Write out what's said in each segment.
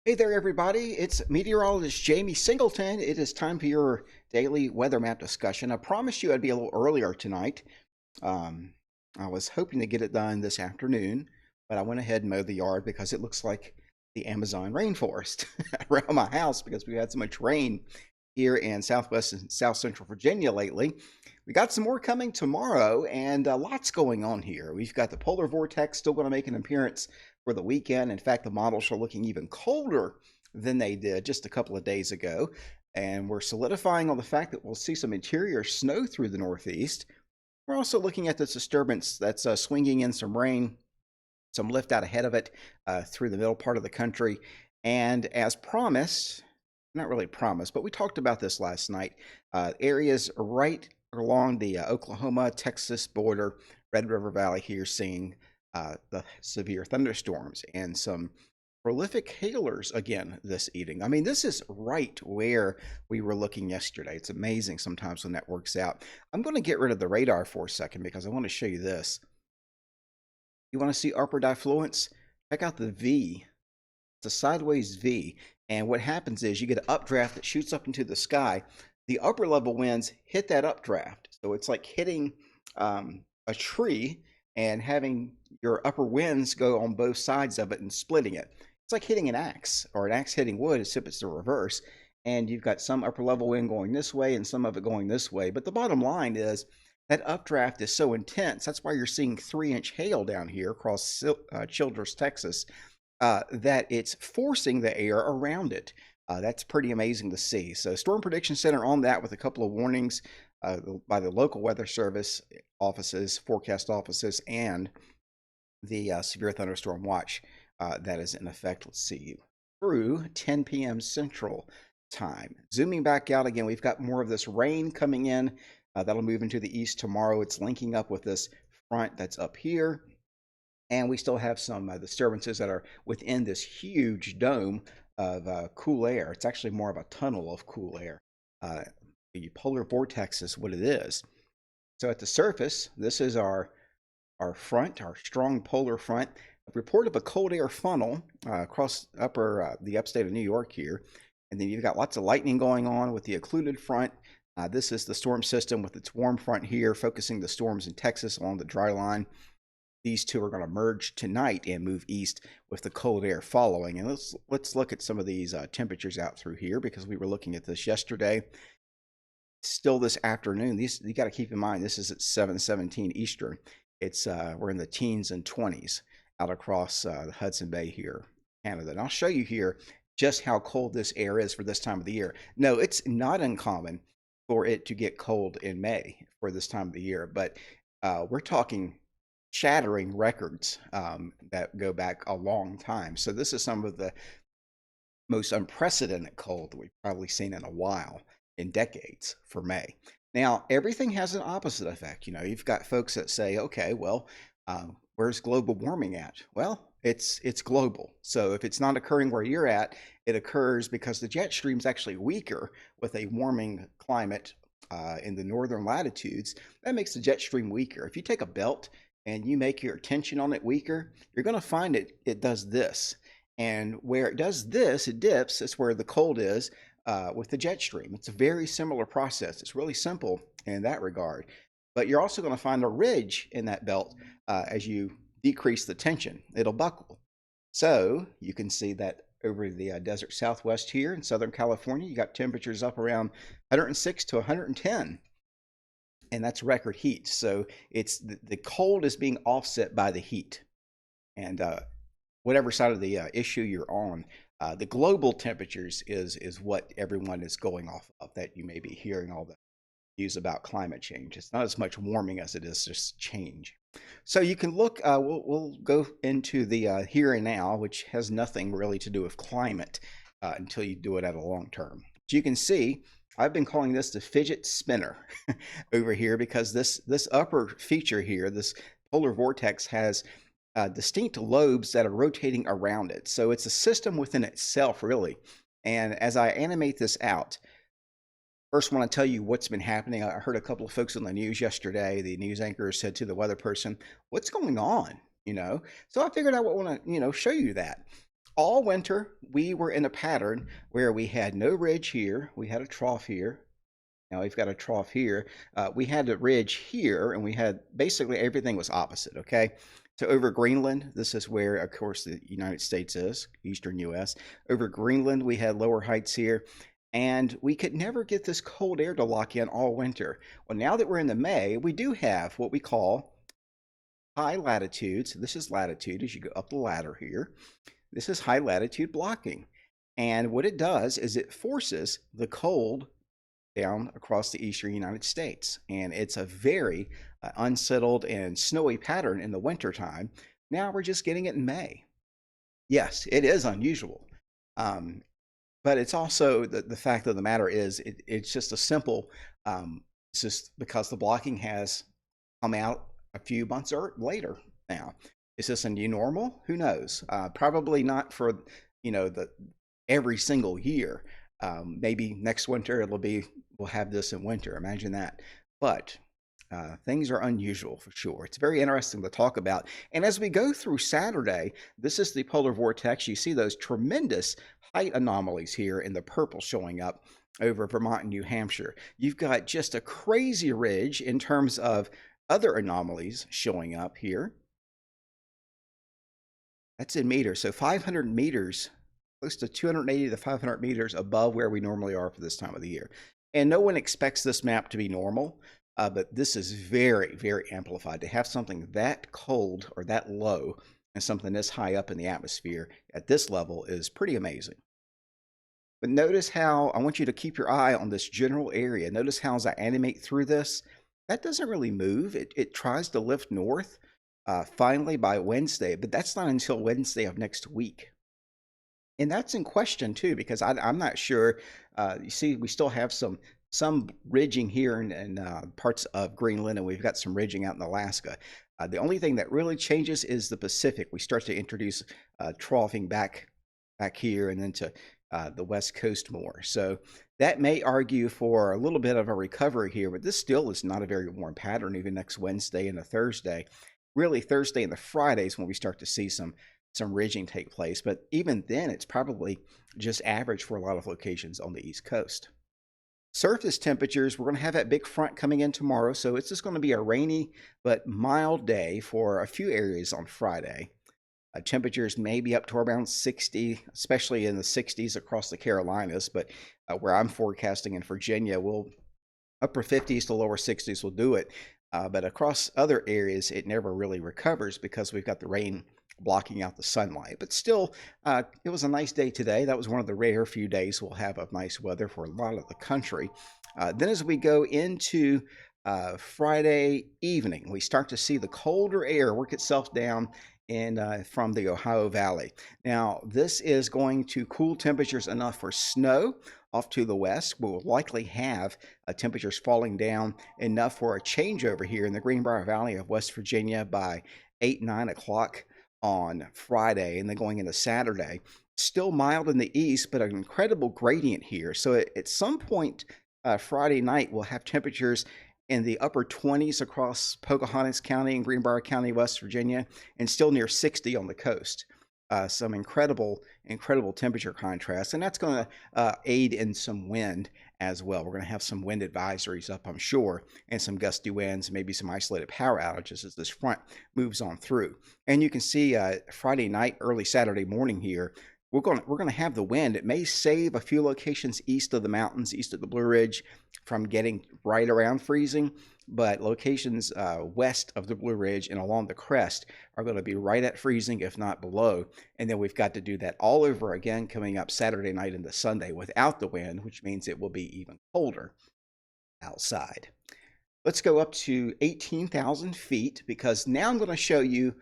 Hey there, everybody. It's meteorologist Jamie Singleton. It is time for your daily weather map discussion. I promised you I'd be a little earlier tonight. Um, I was hoping to get it done this afternoon, but I went ahead and mowed the yard because it looks like the Amazon rainforest around my house because we've had so much rain here in Southwest and South Central Virginia lately. We got some more coming tomorrow, and lots going on here. We've got the polar vortex still going to make an appearance for the weekend. In fact, the models are looking even colder than they did just a couple of days ago. And we're solidifying on the fact that we'll see some interior snow through the Northeast. We're also looking at this disturbance that's swinging in some rain, some lift out ahead of it through the middle part of the country. And as promised, not really promised, but we talked about this last night, areas right along the Oklahoma-Texas border, Red River Valley here seeing the severe thunderstorms and some prolific hailers again this evening. I mean, this is right where we were looking yesterday. It's amazing sometimes when that works out. I'm going to get rid of the radar for a second because I want to show you this. You want to see upward diffluence? Check out the V. It's a sideways V. And what happens is you get an updraft that shoots up into the sky. The upper level winds hit that updraft. So it's like hitting a tree and having your upper winds go on both sides of it and splitting it. It's like hitting an axe or an axe hitting wood, except it's the reverse. And you've got some upper level wind going this way and some of it going this way. But the bottom line is that updraft is so intense. That's why you're seeing 3-inch hail down here across Childress, Texas, that it's forcing the air around it. That's pretty amazing to see. So Storm Prediction Center on that with a couple of warnings by the local weather service offices, forecast offices, and the severe thunderstorm watch that is in effect. Let's see, through 10 p.m. Central Time. Zooming back out again, we've got more of this rain coming in. That'll move into the east tomorrow. It's linking up with this front that's up here. And we still have some disturbances that are within this huge dome of cool air. It's actually more of a tunnel of cool air. The polar vortex is what it is. So at the surface, this is our front, our strong polar front. A report of a cold air funnel across the upstate of New York here. And then you've got lots of lightning going on with the occluded front. This is the storm system with its warm front here, focusing the storms in Texas along the dry line. These two are going to merge tonight and move east with the cold air following. And let's look at some of these temperatures out through here because we were looking at this yesterday. Still this afternoon, you got to keep in mind this is at 7:17 Eastern. It's we're in the teens and 20s out across the Hudson Bay here, Canada. And I'll show you here just how cold this air is for this time of the year. No, it's not uncommon for it to get cold in May for this time of the year, but we're talking shattering records that go back a long time. So this is some of the most unprecedented cold that we've probably seen in a while, in decades, for May. Now, everything has an opposite effect. You know, you've got folks that say, okay, well, where's global warming at? Well, it's global. So if it's not occurring where you're at, it occurs because the jet stream is actually weaker with a warming climate in the northern latitudes. That makes the jet stream weaker. If you take a belt and you make your tension on it weaker, you're going to find it does this. And where it does this, it dips. That's where the cold is with the jet stream. It's a very similar process. It's really simple in that regard. But you're also going to find a ridge in that belt as you decrease the tension. It'll buckle. So you can see that over the desert Southwest here in Southern California, you got temperatures up around 106 to 110. And that's record heat. So it's the cold is being offset by the heat. And whatever side of the issue you're on, the global temperatures is what everyone is going off of, that you may be hearing all the news about climate change. It's not as much warming as it is just change. So you can look, we'll go into the here and now, which has nothing really to do with climate until you do it at a long term. But you can see, I've been calling this the fidget spinner over here because this upper feature here, this polar vortex, has distinct lobes that are rotating around it. So it's a system within itself, really. And as I animate this out, first want to tell you what's been happening. I heard a couple of folks on the news yesterday. The news anchor said to the weather person, "What's going on?" So I figured I would want to, show you that. all winter, we were in a pattern where we had no ridge here, we had a trough here. Now we've got a trough here. We had a ridge here, and we had basically everything was opposite, okay? So over Greenland, this is where, of course, the United States is, eastern U.S. Over Greenland, we had lower heights here, and we could never get this cold air to lock in all winter. Well, now that we're in the May, we do have what we call high latitudes. This is latitude as you go up the ladder here. This is high latitude blocking. And what it does is it forces the cold down across the eastern United States. And it's a very unsettled and snowy pattern in the wintertime. Now we're just getting it in May. Yes, it is unusual. But it's also the fact of the matter is it's just a simple, it's just because the blocking has come out a few months later now. Is this a new normal? Who knows? Probably not for, the every single year. Maybe next winter we'll have this in winter. Imagine that. But things are unusual for sure. It's very interesting to talk about. And as we go through Saturday, this is the polar vortex. You see those tremendous height anomalies here in the purple showing up over Vermont and New Hampshire. You've got just a crazy ridge in terms of other anomalies showing up here. That's in meters. So 500 meters, close to 280 to 500 meters above where we normally are for this time of the year. And no one expects this map to be normal, but this is very, very amplified. To have something that cold or that low and something this high up in the atmosphere at this level is pretty amazing. But notice how, I want you to keep your eye on this general area. Notice how as I animate through this, that doesn't really move. It tries to lift north finally by Wednesday, but that's not until Wednesday of next week. And that's in question too, because I'm not sure. You see, we still have some ridging here in parts of Greenland, and we've got some ridging out in Alaska. The only thing that really changes is the Pacific. We start to introduce troughing back here and then to the West Coast more. So that may argue for a little bit of a recovery here, but this still is not a very warm pattern even next Wednesday and a Thursday. Really Thursday and the Fridays when we start to see some ridging take place, but even then it's probably just average for a lot of locations on the East Coast. Surface temperatures, we're going to have that big front coming in tomorrow, so it's just going to be a rainy but mild day for a few areas on Friday. Temperatures may be up to around 60, especially in the 60s across the Carolinas, but where I'm forecasting in Virginia, we'll upper 50s to lower 60s will do it. But across other areas, it never really recovers because we've got the rain blocking out the sunlight. But still, it was a nice day today. That was one of the rare few days we'll have of nice weather for a lot of the country. Then as we go into Friday evening, we start to see the colder air work itself down from the Ohio Valley. Now, this is going to cool temperatures enough for snow off to the west. We'll likely have temperatures falling down enough for a changeover here in the Greenbrier Valley of West Virginia by 8, 9 o'clock on Friday, and then going into Saturday. Still mild in the east, but an incredible gradient here. So at some point Friday night, we'll have temperatures in the upper 20s across Pocahontas County and Greenbrier County, West Virginia, and still near 60 on the coast. Some incredible temperature contrast, and that's going to aid in some wind as well. We're going to have some wind advisories up, I'm sure, and some gusty winds, maybe some isolated power outages as this front moves on through. And you can see Friday night, early Saturday morning here, we're going to have the wind. It may save a few locations east of the mountains, east of the Blue Ridge, from getting right around freezing, but locations west of the Blue Ridge and along the crest are going to be right at freezing, if not below. And then we've got to do that all over again coming up Saturday night into Sunday without the wind, which means it will be even colder outside. Let's go up to 18,000 feet because now I'm going to show you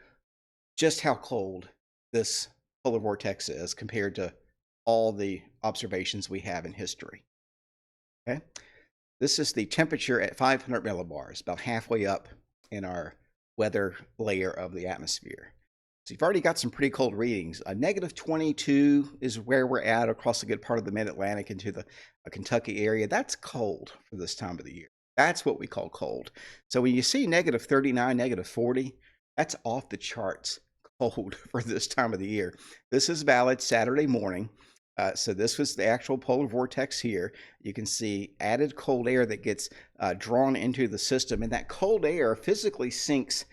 just how cold this polar vortex is compared to all the observations we have in history. Okay, this is the temperature at 500 millibars, about halfway up in our weather layer of the atmosphere. So you've already got some pretty cold readings. Negative 22 is where we're at across a good part of the mid-Atlantic into the Kentucky area. That's cold for this time of the year. That's what we call cold. So when you see negative 39, negative 40, that's off the charts cold for this time of the year. This is valid Saturday morning. So this was the actual polar vortex here. You can see added cold air that gets drawn into the system, and that cold air physically sinks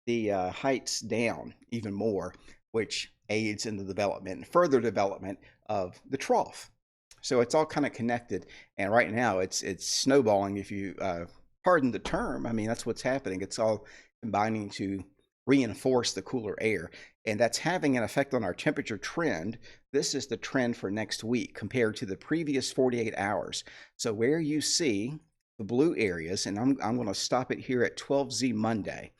the heights down even more, which aids in the development and further development of the trough. So it's all kind of connected, and right now it's snowballing. If you pardon the term, I mean that's what's happening. It's all combining to reinforce the cooler air, and that's having an effect on our temperature trend. This is the trend for next week compared to the previous 48 hours. So where you see the blue areas, and I'm going to stop it here at 12Z Monday.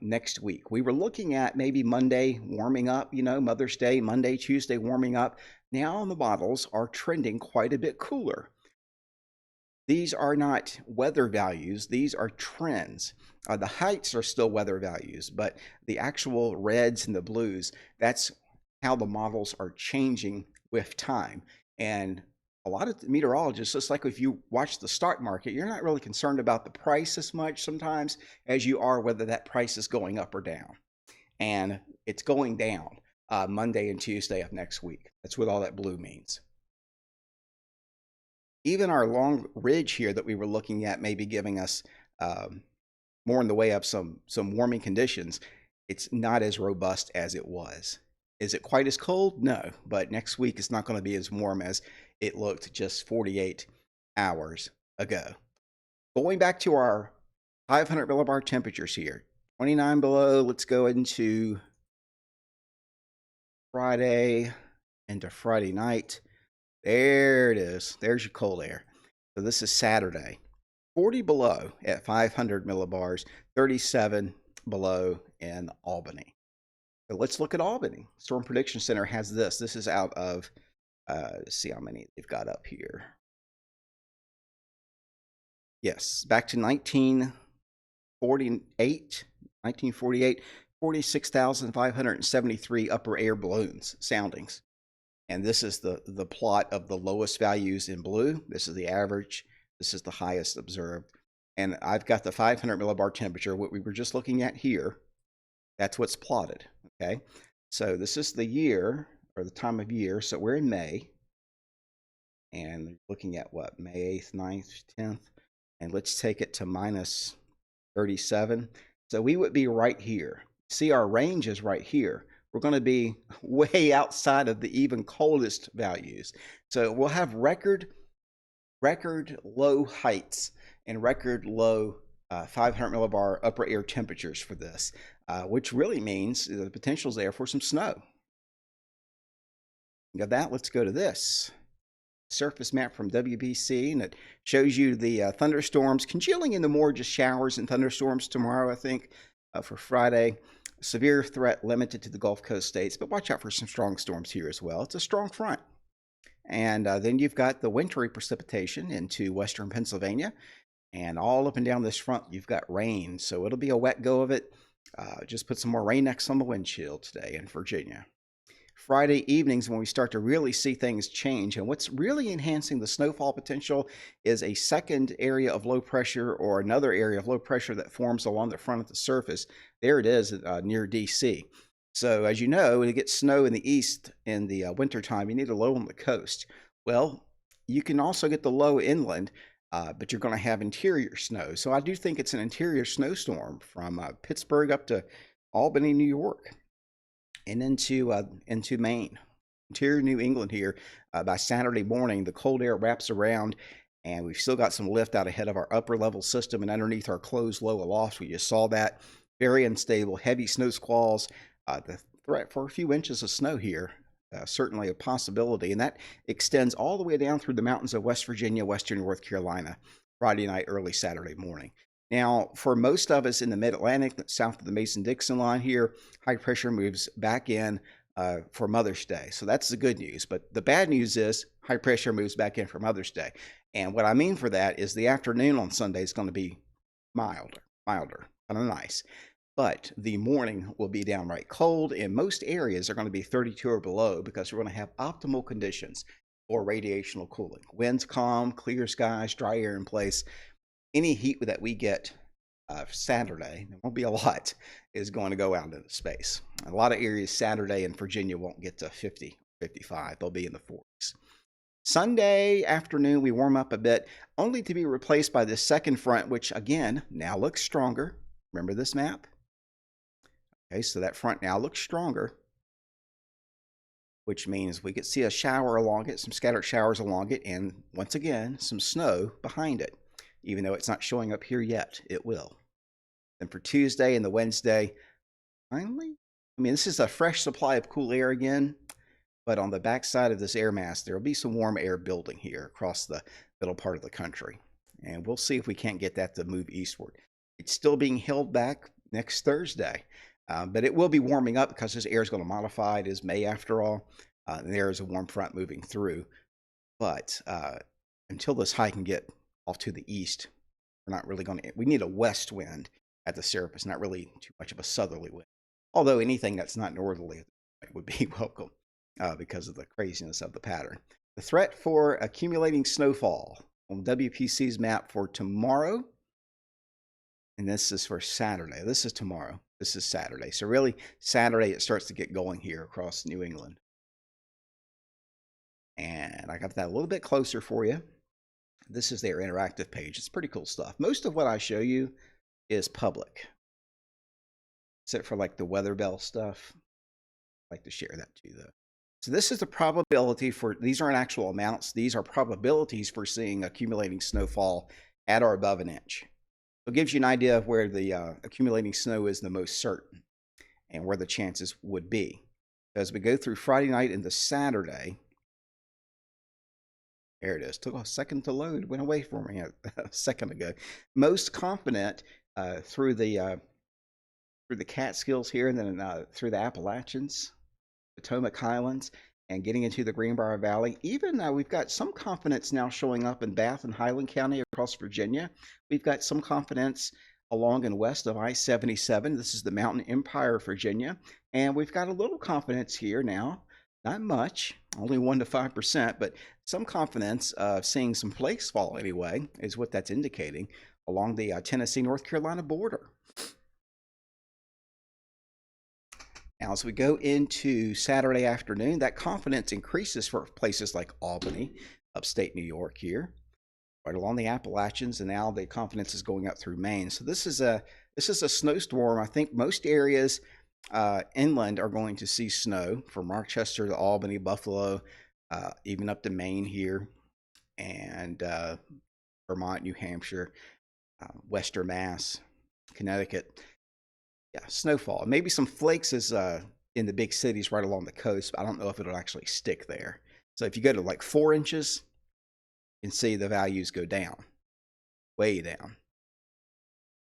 Next week, we were looking at maybe Monday warming up, Mother's Day, Monday, Tuesday warming up. Now the models are trending quite a bit cooler. These are not weather values, these are trends. The heights are still weather values, but the actual reds and the blues, that's how the models are changing with time. And a lot of meteorologists, just like if you watch the stock market, you're not really concerned about the price as much sometimes as you are whether that price is going up or down. And it's going down Monday and Tuesday of next week. That's what all that blue means. Even our long ridge here that we were looking at maybe giving us more in the way of some warming conditions. It's not as robust as it was. Is it quite as cold? No, but next week it's not going to be as warm as it looked just 48 hours ago. Going back to our 500 millibar temperatures here, 29 below. Let's go into Friday, into Friday night. There it is. There's your cold air. So this is Saturday. 40 below at 500 millibars, 37 below in Albany. So let's look at Albany. Storm Prediction Center has this. This is out of, let's see how many they've got up here. Yes, back to 1948, 46,573 upper air balloons, soundings. And this is the plot of the lowest values in blue. This is the average. This is the highest observed. And I've got the 500 millibar temperature, what we were just looking at here. That's what's plotted, okay? So this is the year, or the time of year. So we're in May. And looking at what? May 8th, 9th, 10th. And let's take it to minus 37. So we would be right here. See, our range is right here. We're going to be way outside of the even coldest values. So we'll have record low heights and record low 500 millibar upper air temperatures for this, which really means the potential is there for some snow. Got that? Let's go to this surface map from WBC, and it shows you the thunderstorms congealing into more just showers and thunderstorms tomorrow, I think, for Friday. Severe threat limited to the Gulf Coast states, but watch out for some strong storms here as well. It's a strong front. And then you've got the wintry precipitation into western Pennsylvania, and all up and down this front you've got rain, so it'll be a wet go of it. Just put some more rain next on the windshield today in Virginia. Friday evenings when we start to really see things change, and what's really enhancing the snowfall potential is a second area of low pressure or another area of low pressure that forms along the front of the surface. There it is near DC. So as you know, to get snow in the east in the wintertime, you need a low on the coast. Well, you can also get the low inland, but you're going to have interior snow. So I do think it's an interior snowstorm from Pittsburgh up to Albany, New York, and into Maine, interior New England here. By Saturday morning, the cold air wraps around, and we've still got some lift out ahead of our upper level system and underneath our closed low aloft. We just saw that. Very unstable, heavy snow squalls. The threat for a few inches of snow here, certainly a possibility, and that extends all the way down through the mountains of West Virginia, western North Carolina, Friday night, early Saturday morning. Now, for most of us in the mid-Atlantic, south of the Mason-Dixon line here, high pressure moves back in for Mother's Day. So that's the good news. But the bad news is high pressure moves back in for Mother's Day. And what I mean for that is the afternoon on Sunday is going to be milder, kind of nice. But the morning will be downright cold, and most areas are going to be 32 or below because we're going to have optimal conditions for radiational cooling. Winds calm, clear skies, dry air in place. Any heat that we get Saturday, there won't be a lot, is going to go out into space. A lot of areas Saturday in Virginia won't get to 50, 55. They'll be in the 40s. Sunday afternoon, we warm up a bit, only to be replaced by this second front, which again, now looks stronger. Remember this map? Okay, so that front now looks stronger, which means we could see a shower along it, some scattered showers along it, and once again, some snow behind it. Even though it's not showing up here yet, it will. Then for Tuesday and the Wednesday, finally, this is a fresh supply of cool air again, but on the backside of this air mass, there will be some warm air building here across the middle part of the country. And we'll see if we can't get that to move eastward. It's still being held back next Thursday, but it will be warming up because this air is going to modify. It is May after all, and there is a warm front moving through. But until this high can get off to the east, we're not really going to, we need a west wind at the surface, not really too much of a southerly wind. Although anything that's not northerly would be welcome because of the craziness of the pattern. The threat for accumulating snowfall on WPC's map for tomorrow, and this is for Saturday. This is tomorrow. This is Saturday. So really, Saturday it starts to get going here across New England. And I got that a little bit closer for you. This is their interactive page. It's pretty cool stuff. Most of what I show you is public, except for like the weather bell stuff. I'd like to share that too, though. So this is the probability for, these aren't actual amounts. These are probabilities for seeing accumulating snowfall at or above an inch. So it gives you an idea of where the accumulating snow is the most certain and where the chances would be. As we go through Friday night into Saturday, there it is. Took a second to load. Went away for me a second ago. Most confident through the Catskills here, and then through the Appalachians, Potomac Highlands, and getting into the Greenbrier Valley. Even we've got some confidence now showing up in Bath and Highland County across Virginia. We've got some confidence along and west of I-77. This is the Mountain Empire of Virginia. And we've got a little confidence here now. Not much, only 1 to 5%, but some confidence of seeing some flakes fall anyway, is what that's indicating, along the Tennessee-North Carolina border. Now, as we go into Saturday afternoon, that confidence increases for places like Albany, upstate New York here, right along the Appalachians, and now the confidence is going up through Maine. So this is a snowstorm. I think most areas inland are going to see snow from Rochester to Albany, Buffalo, even up to Maine here, and Vermont, New Hampshire, Western Mass, Connecticut. Yeah, snowfall. Maybe some flakes is in the big cities right along the coast, but I don't know if it'll actually stick there. So if you go to like 4 inches, you can see the values go down, way down.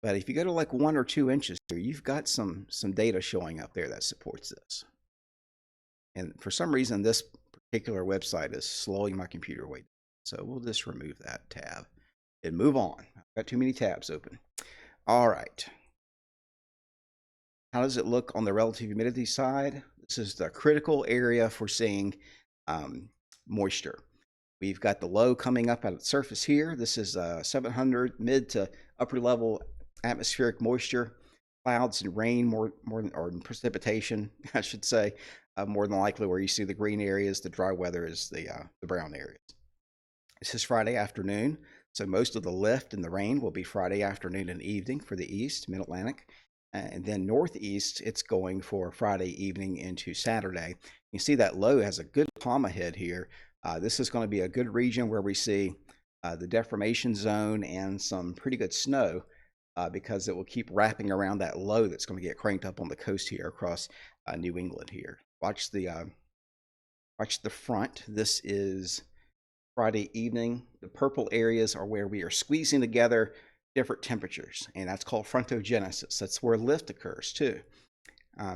But if you go to like 1 or 2 inches here, you've got some data showing up there that supports this. And for some reason, this particular website is slowing my computer way down. So we'll just remove that tab and move on. I've got too many tabs open. All right. How does it look on the relative humidity side? This is the critical area for seeing moisture. We've got the low coming up at the surface here. This is 700 mid to upper level atmospheric moisture, clouds and rain, or precipitation, I should say, more than likely where you see the green areas. The dry weather is the brown areas. This is Friday afternoon, so most of the lift and the rain will be Friday afternoon and evening for the east, mid-Atlantic. And then northeast, it's going for Friday evening into Saturday. You see that low has a good palm ahead here. This is going to be a good region where we see the deformation zone and some pretty good snow because it will keep wrapping around that low that's going to get cranked up on the coast here across New England here. Watch the front. This is Friday evening. The purple areas are where we are squeezing together different temperatures, and that's called frontogenesis. That's where lift occurs too.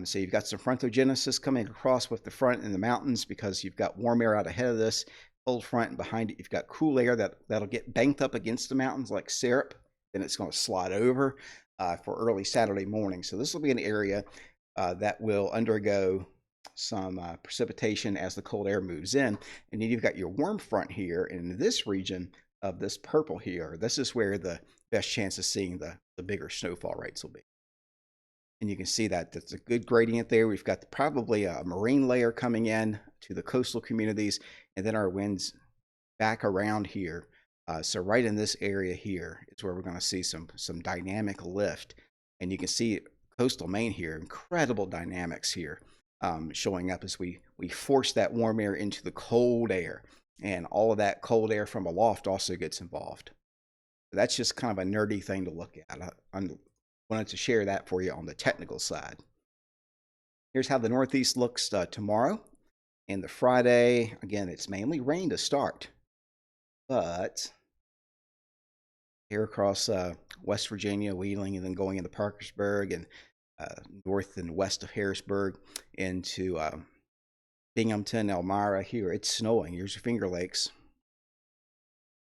So you've got some frontogenesis coming across with the front in the mountains because you've got warm air out ahead of this, cold front, and behind it you've got cool air that'll get banked up against the mountains like syrup. Then it's going to slide over for early Saturday morning. So this will be an area that will undergo some precipitation as the cold air moves in. And then you've got your warm front here, and in this region, of this purple here, this is where the best chance of seeing the bigger snowfall rates will be. And you can see that that's a good gradient there. We've got probably a marine layer coming in to the coastal communities, and then our winds back around here. So right in this area here is where we're going to see some dynamic lift. And you can see coastal Maine here, incredible dynamics here showing up as we force that warm air into the cold air. And all of that cold air from aloft also gets involved. That's just kind of a nerdy thing to look at. I wanted to share that for you on the technical side. Here's how the Northeast looks tomorrow. And the Friday, again, it's mainly rain to start. But here across West Virginia, Wheeling, and then going into Parkersburg and north and west of Harrisburg into Binghamton, Elmira, here it's snowing. Here's your Finger Lakes.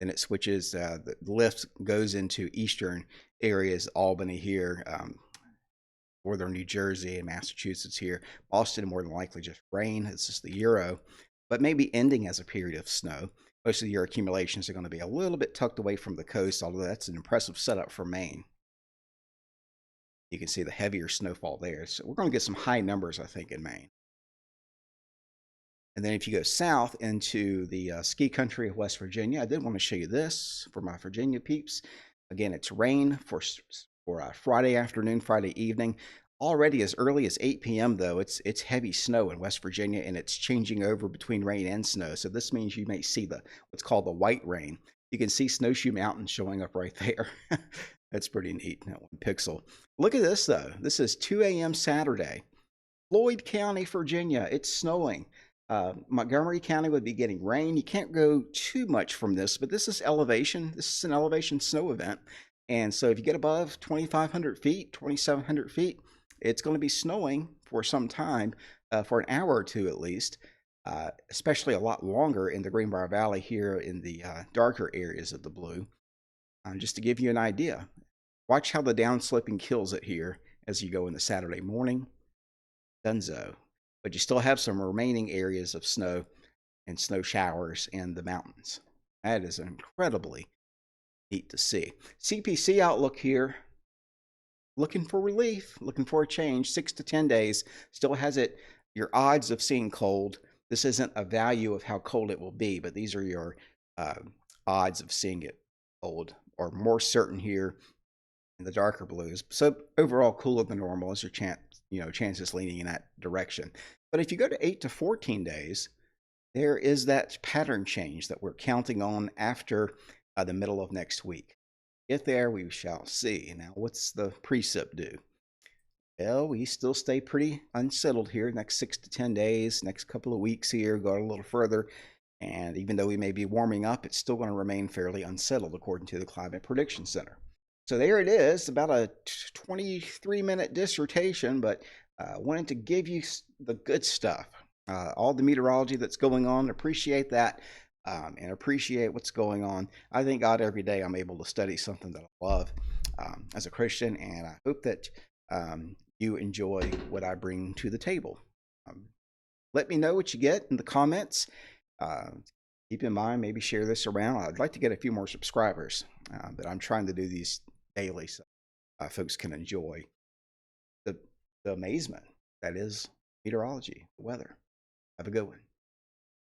Then it switches, the lift goes into eastern areas, Albany here, northern New Jersey and Massachusetts here. Boston, more than likely just rain. It's just the Euro, but maybe ending as a period of snow. Most of your accumulations are going to be a little bit tucked away from the coast, although that's an impressive setup for Maine. You can see the heavier snowfall there. So we're going to get some high numbers, I think, in Maine. And then if you go south into the ski country of West Virginia, I did want to show you this for my Virginia peeps. Again, it's rain for Friday afternoon, Friday evening. Already as early as 8 p.m. though, it's heavy snow in West Virginia, and it's changing over between rain and snow. So this means you may see what's called the white rain. You can see Snowshoe Mountain showing up right there. That's pretty neat, that one pixel. Look at this though. This is 2 a.m. Saturday. Floyd County, Virginia, it's snowing. Montgomery County would be getting rain. You can't go too much from this, but this is elevation. This is an elevation snow event. And so if you get above 2,500 feet, 2,700 feet, it's going to be snowing for some time, for an hour or two at least, especially a lot longer in the Greenbrier Valley here in the darker areas of the blue. Just to give you an idea, watch how the downsloping kills it here as you go into Saturday morning. Dunzo. But you still have some remaining areas of snow and snow showers in the mountains. That is incredibly neat to see. CPC outlook here, looking for relief, looking for a change. 6 to 10 days still has it. Your odds of seeing cold. This isn't a value of how cold it will be, but these are your odds of seeing it cold, or more certain here in the darker blues. So overall, cooler than normal is your chances leaning in that direction. But if you go to 8 to 14 days, there is that pattern change that we're counting on after the middle of next week. Get there, we shall see. Now, what's the precip do? Well, we still stay pretty unsettled here next 6 to 10 days, next couple of weeks here, go a little further. And even though we may be warming up, it's still going to remain fairly unsettled according to the Climate Prediction Center. So there it is, about a 23-minute dissertation, but wanted to give you the good stuff, all the meteorology that's going on. Appreciate that, and appreciate what's going on. I thank God every day I'm able to study something that I love as a Christian, and I hope that you enjoy what I bring to the table. Let me know what you get in the comments. Keep in mind, maybe share this around. I'd like to get a few more subscribers, but I'm trying to do these daily so folks can enjoy the amazement that is meteorology, the weather. Have a good one.